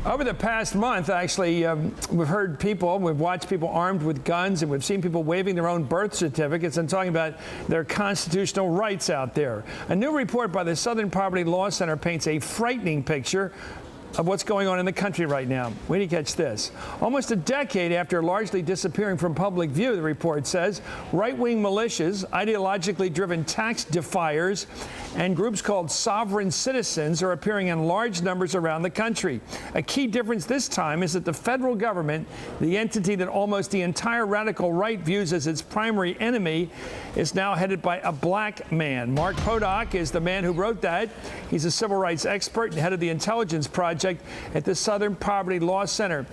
Over the past month, actually, we've heard people, we've watched people armed with guns, and we've seen people waving their own birth certificates and talking about their constitutional rights out there. A new report by the Southern Poverty Law Center paints a frightening picture of what's going on in the country right now. Wait till you catch this. Almost a decade after largely disappearing from public view, the report says, right-wing militias, ideologically driven tax defiers, and groups called sovereign citizens are appearing in large numbers around the country. A key difference this time is that the federal government, the entity that almost the entire radical right views as its primary enemy, is now headed by a black man. Mark Podock is the man who wrote that. He's a civil rights expert and head of the intelligence project at the Southern Poverty Law Center.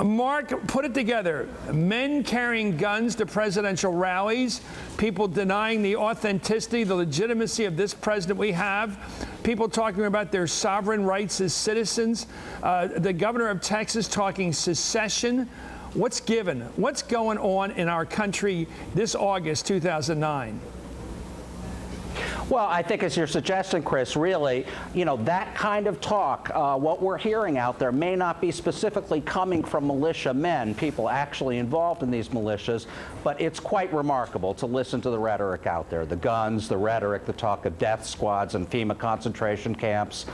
Mark, put it together. Men carrying guns to presidential rallies, people denying the authenticity, the legitimacy of this president we have, people talking about their sovereign rights as citizens, the governor of Texas talking secession. What's given? What's going on in our country this August 2009? Well, I think as you're suggesting, Chris, really, that kind of talk, what we're hearing out there may not be specifically coming from militia men, people actually involved in these militias, but it's quite remarkable to listen to the rhetoric out there, the guns, the rhetoric, the talk of death squads and FEMA concentration camps,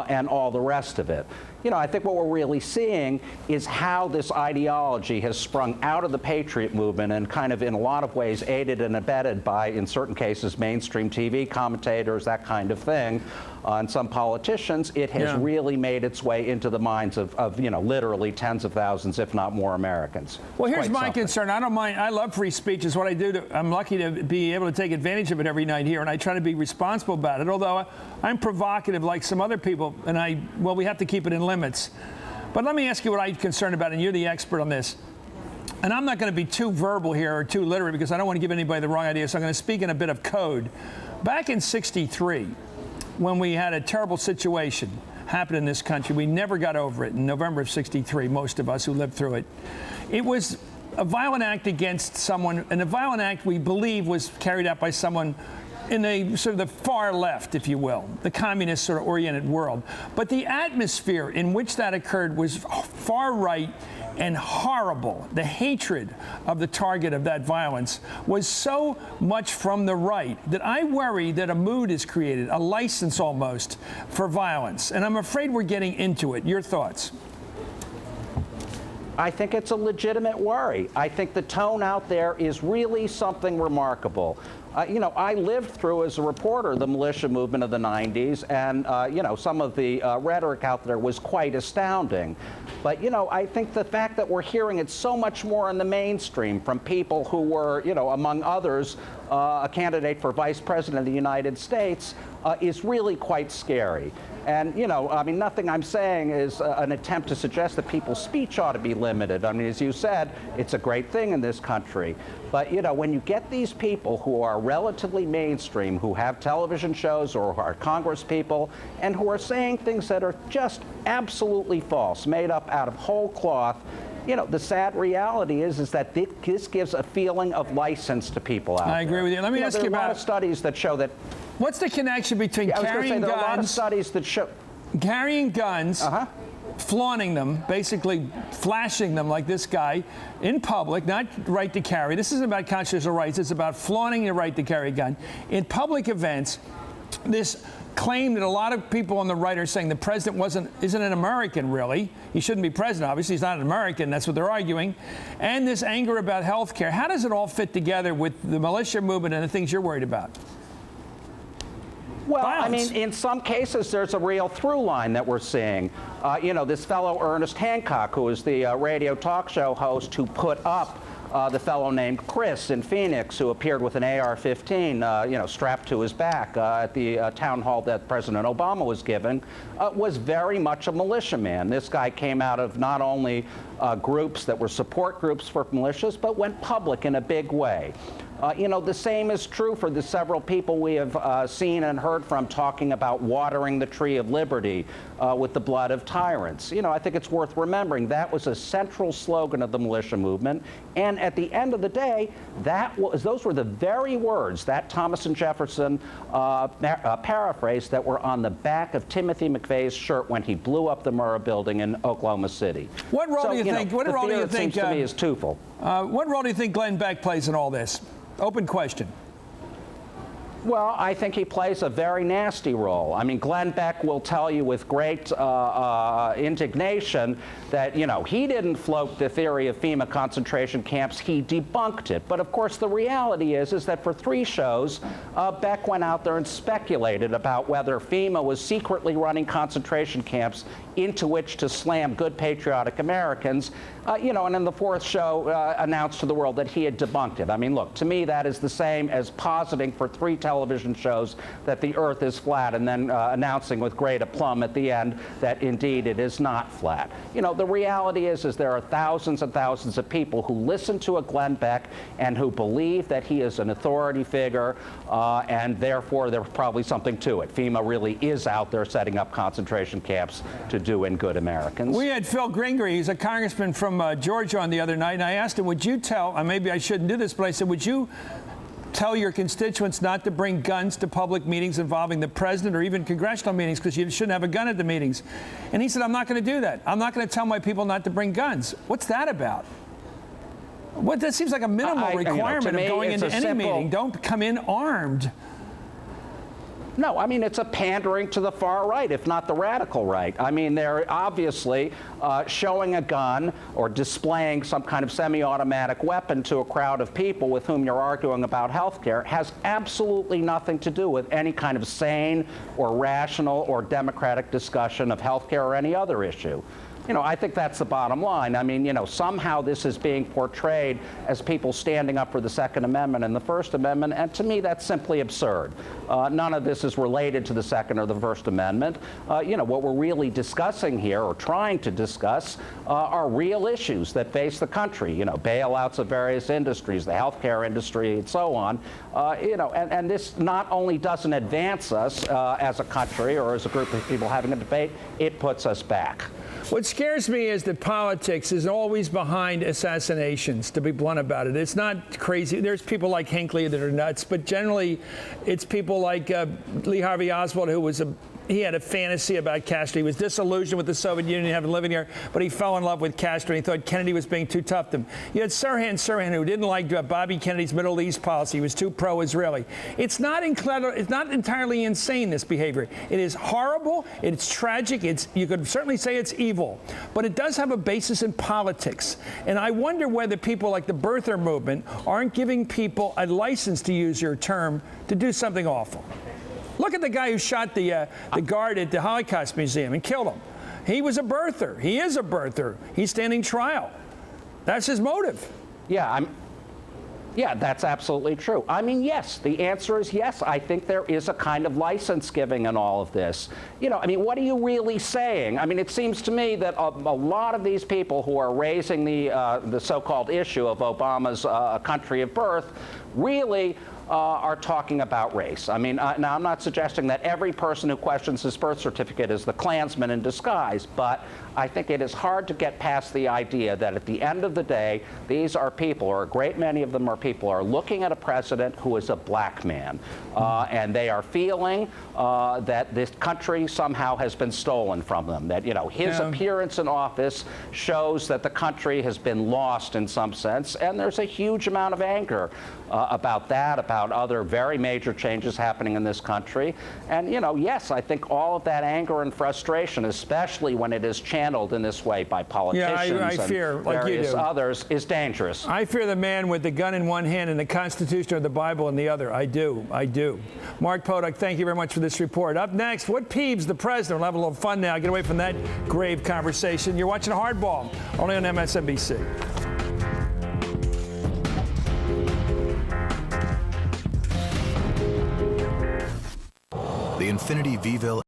and all the rest of it. I think what we're really seeing is how this ideology has sprung out of the patriot movement and kind of in a lot of ways aided and abetted by, in certain cases, mainstream TV commentators, that kind of thing, and some politicians. It has really made its way into the minds of literally tens of thousands, if not more, Americans. Well, here's my concern. I don't mind. I love free speech. It's what I do. I'm lucky to be able to take advantage of it every night here, and I try to be responsible about it, although I'm provocative like some other people, and we have to keep it in limits. But let me ask you what I'm concerned about, and you're the expert on this. And I'm not going to be too verbal here or too literate because I don't want to give anybody the wrong idea, so I'm going to speak in a bit of code. Back in '63, when we had a terrible situation happen in this country, we never got over it in November of '63, most of us who lived through it. It was a violent act against someone, and a violent act we believe was carried out by someone in the sort of the far left, if you will, the communist sort of oriented world. But the atmosphere in which that occurred was far right and horrible. The hatred of the target of that violence was so much from the right that I worry that a mood is created, a license almost, for violence. And I'm afraid we're getting into it. Your thoughts? I think it's a legitimate worry. I think the tone out there is really something remarkable. I lived through, as a reporter, the militia movement of the 90s, and, some of the rhetoric out there was quite astounding. But, I think the fact that we're hearing it so much more in the mainstream from people who were, among others, a candidate for vice president of the United States is really quite scary. And, nothing I'm saying is an attempt to suggest that people's speech ought to be limited. I mean, as you said, it's a great thing in this country. But, when you get these people who are relatively mainstream, who have television shows or who are Congress people, and who are saying things that are just absolutely false, made up out of whole cloth, the sad reality is that this gives a feeling of license to people out there. I agree with you. Let me ask you about... There are a lot of studies that show that... What's the connection between carrying guns... there are a lot of studies that show... Carrying guns, flaunting them, basically flashing them like this guy in public, not right to carry. This isn't about constitutional rights. It's about flaunting your right to carry a gun. In public events, this claim that a lot of people on the right are saying the president isn't an American, really. He shouldn't be president, obviously. He's not an American. That's what they're arguing. And this anger about health care. How does it all fit together with the militia movement and the things you're worried about? Well, Violence. I mean, in some cases, there's a real through line that we're seeing. This fellow Ernest Hancock, who is the radio talk show host who put up the fellow named Chris in Phoenix, who appeared with an AR-15, strapped to his back at the town hall that President Obama was giving, was very much a militiaman. This guy came out of not only groups that were support groups for militias, but went public in a big way. You know, the same is true for the several people we have seen and heard from talking about watering the tree of liberty with the blood of tyrants. You know, I think it's worth remembering that was a central slogan of the militia movement. And at the end of the day, those were the very words, that Thomas and Jefferson paraphrase, that were on the back of Timothy McVeigh's shirt when he blew up the Murrah building in Oklahoma City. What role do you think? What role do you think? Seems to me is twofold. What role do you think Glenn Beck plays in all this? Open question. Well, I think he plays a very nasty role. I mean, Glenn Beck will tell you with great indignation that, you know, he didn't float the theory of FEMA concentration camps, he debunked it. But of course, the reality is that for 3 shows, Beck went out there and speculated about whether FEMA was secretly running concentration camps into which to slam good patriotic Americans, you know, and in the 4th show announced to the world that he had debunked it. I mean, look, to me that is the same as positing for 3 television shows that the earth is flat and then announcing with great aplomb at the end that indeed it is not flat. You know, the reality is there are thousands and thousands of people who listen to a Glenn Beck and who believe that he is an authority figure, and therefore there's probably something to it. FEMA really is out there setting up concentration camps to do in good Americans. We had Phil Gingrey, he's a congressman from Georgia, on the other night, and I asked him, would you tell, maybe I shouldn't do this, but I said, would you tell your constituents not to bring guns to public meetings involving the president or even congressional meetings because you shouldn't have a gun at the meetings? And he said, I'm not going to do that. I'm not going to tell my people not to bring guns. What's that about? What, that seems like a minimal requirement of going into any meeting. Don't come in armed. No, I mean, it's a pandering to the far right, if not the radical right. I mean, they're obviously showing a gun or displaying some kind of semi-automatic weapon to a crowd of people with whom you're arguing about health care has absolutely nothing to do with any kind of sane or rational or democratic discussion of health care or any other issue. You know, I think that's the bottom line. I mean, you know, somehow this is being portrayed as people standing up for the Second Amendment and the First Amendment, and to me that's simply absurd. None of this is related to the Second or the First Amendment. You know, what we're really discussing here, or trying to discuss, are real issues that face the country. You know, bailouts of various industries, the healthcare industry, and so on. You know, and this not only doesn't advance us as a country or as a group of people having a debate, it puts us back. What scares me is that politics is always behind assassinations, to be blunt about it. It's not crazy. There's people like Hinckley that are nuts, but generally it's people like Lee Harvey Oswald, who was he had a fantasy about Castro. He was disillusioned with the Soviet Union, having living here, but he fell in love with Castro, and he thought Kennedy was being too tough to him. You had Sirhan, who didn't like Bobby Kennedy's Middle East policy. He was too pro-Israeli. It's not entirely insane, this behavior. It is horrible. It's tragic. You could certainly say it's evil, but it does have a basis in politics. And I wonder whether people like the birther movement aren't giving people a license, to use your term, to do something awful. Look at the guy who shot the guard at the Holocaust Museum and killed him. He was a birther. He is a birther. He's standing trial. That's his motive. Yeah, yeah, that's absolutely true. I mean, yes, the answer is yes. I think there is a kind of license giving in all of this. You know, I mean, what are you really saying? I mean, it seems to me that a lot of these people who are raising the so-called issue of Obama's country of birth really are talking about race. I mean, now I'm not suggesting that every person who questions his birth certificate is the Klansman in disguise, but I think it is hard to get past the idea that at the end of the day, these are people, or a great many of them are people, are looking at a president who is a black man, and they are feeling that this country somehow has been stolen from them, that, you know, his appearance in office shows that the country has been lost in some sense, and there's a huge amount of anger about that, about other very major changes happening in this country. And, you know, yes, I think all of that anger and frustration, especially when it is channeled in this way by politicians I fear, and like various others, is dangerous. I fear the man with the gun in one hand and the Constitution or the Bible in the other. I do. I do. Mark Potok, thank you very much for this report. Up next, what peeves the president? We'll have a little fun now. Get away from that grave conversation. You're watching Hardball, only on MSNBC. The Infiniti Vivo